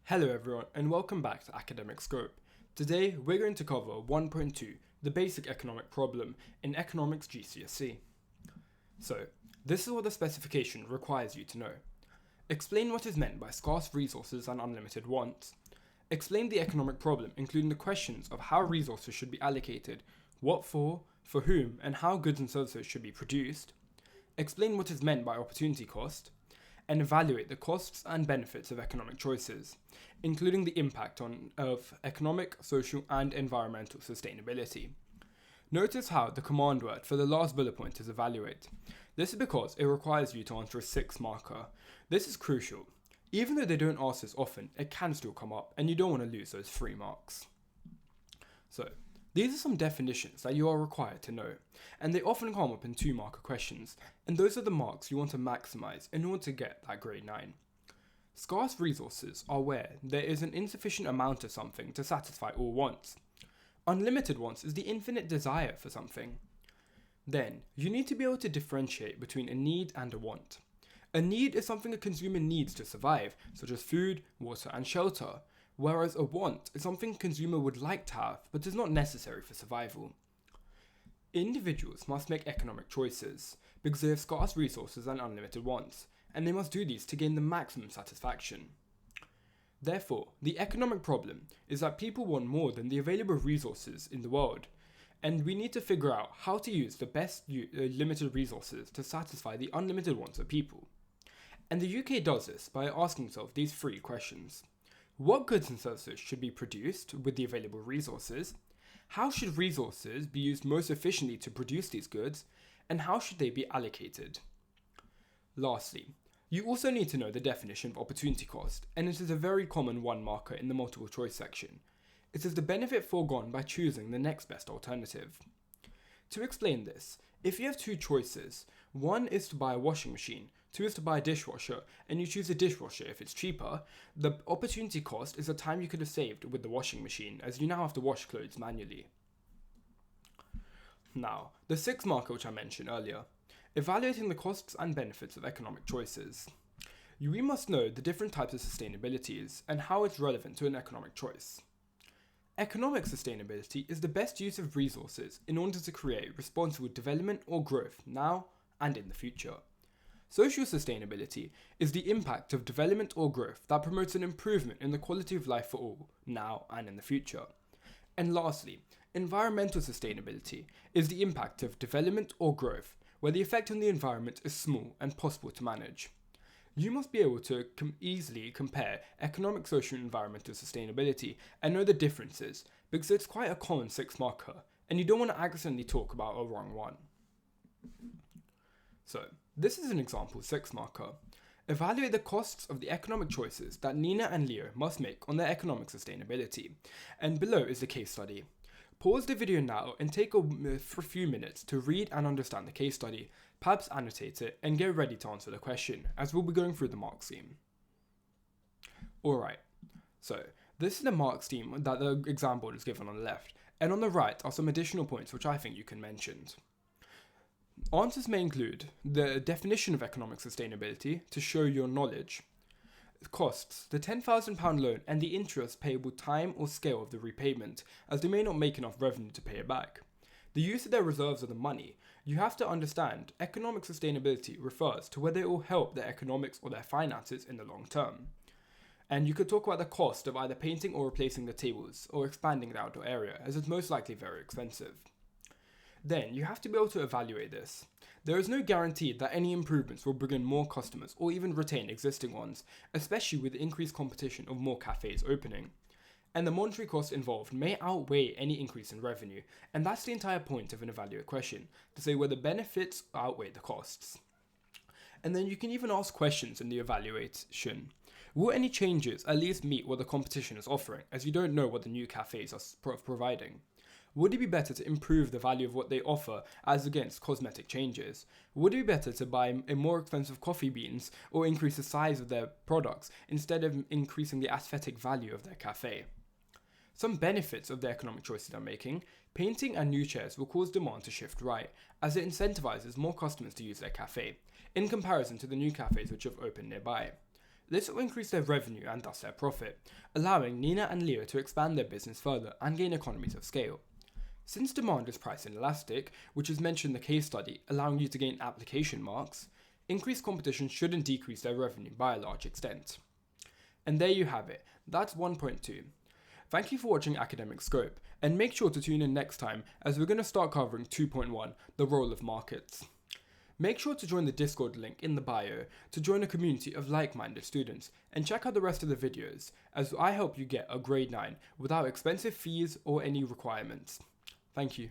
Hello everyone and welcome back to Academic Scope. Today we're going to cover 1.2, the basic economic problem in Economics GCSE. So, this is what the specification requires you to know. Explain what is meant by scarce resources and unlimited wants. Explain the economic problem, including the questions of how resources should be allocated, what for whom, and how goods and services should be produced. Explain what is meant by opportunity cost, and evaluate the costs and benefits of economic choices, including the impact of economic, social, and environmental sustainability. Notice how the command word for the last bullet point is evaluate. This is because it requires you to answer a 6-marker. This is crucial. Even though they don't ask this often, it can still come up, and you don't want to lose those 3 marks. So, these are some definitions that you are required to know, and they often come up in 2-marker questions, and those are the marks you want to maximize in order to get that grade 9. Scarce resources are where there is an insufficient amount of something to satisfy all wants. Unlimited wants is the infinite desire for something. Then, you need to be able to differentiate between a need and a want. A need is something a consumer needs to survive, such as food, water, and shelter, whereas a want is something a consumer would like to have but is not necessary for survival. Individuals must make economic choices because they have scarce resources and unlimited wants, and they must do these to gain the maximum satisfaction. Therefore, the economic problem is that people want more than the available resources in the world, and we need to figure out how to use the best limited resources to satisfy the unlimited wants of people. And the UK does this by asking itself these 3 questions. What goods and services should be produced with the available resources? How should resources be used most efficiently to produce these goods? And how should they be allocated? Lastly, you also need to know the definition of opportunity cost, and it is a very common 1-marker in the multiple choice section. It is the benefit foregone by choosing the next best alternative. To explain this, if you have 2 choices, one is to buy a washing machine, 2 is to buy a dishwasher, and you choose a dishwasher if it's cheaper, the opportunity cost is the time you could have saved with the washing machine, as you now have to wash clothes manually. Now, the 6-marker which I mentioned earlier, evaluating the costs and benefits of economic choices. We must know the different types of sustainabilities and how it's relevant to an economic choice. Economic sustainability is the best use of resources in order to create responsible development or growth now and in the future. Social sustainability is the impact of development or growth that promotes an improvement in the quality of life for all, now and in the future. And lastly, environmental sustainability is the impact of development or growth where the effect on the environment is small and possible to manage. You must be able to easily compare economic, social, and environmental sustainability and know the differences because it's quite a common 6-marker and you don't want to accidentally talk about a wrong one. So, this is an example 6-marker. Evaluate the costs of the economic choices that Nina and Leo must make on their economic sustainability. And below is the case study. Pause the video now and take a few minutes to read and understand the case study, perhaps annotate it, and get ready to answer the question, as we'll be going through the mark scheme. Alright, so this is the mark scheme that the exam board is given on the left, and on the right are some additional points which I think you can mention. Answers may include the definition of economic sustainability to show your knowledge, costs, the £10,000 loan and the interest payable time or scale of the repayment, as they may not make enough revenue to pay it back. The use of their reserves of the money. You have to understand economic sustainability refers to whether it will help their economics or their finances in the long term. And you could talk about the cost of either painting or replacing the tables or expanding the outdoor area, as it's most likely very expensive. Then you have to be able to evaluate this. There is no guarantee that any improvements will bring in more customers or even retain existing ones, especially with the increased competition of more cafes opening. And the monetary cost involved may outweigh any increase in revenue, and that's the entire point of an evaluate question, to say whether benefits outweigh the costs. And then you can even ask questions in the evaluation. Will any changes at least meet what the competition is offering, as you don't know what the new cafes are providing? Would it be better to improve the value of what they offer as against cosmetic changes? Would it be better to buy a more expensive coffee beans or increase the size of their products instead of increasing the aesthetic value of their cafe? Some benefits of the economic choices they're making: painting and new chairs will cause demand to shift right, as it incentivizes more customers to use their cafe, in comparison to the new cafes which have opened nearby. This will increase their revenue and thus their profit, allowing Nina and Leo to expand their business further and gain economies of scale. Since demand is price inelastic, which is mentioned in the case study, allowing you to gain application marks, increased competition shouldn't decrease their revenue by a large extent. And there you have it, that's 1.2. Thank you for watching Academic Scope, and make sure to tune in next time as we're going to start covering 2.1, the role of markets. Make sure to join the Discord link in the bio to join a community of like-minded students, and check out the rest of the videos as I help you get a grade 9 without expensive fees or any requirements. Thank you.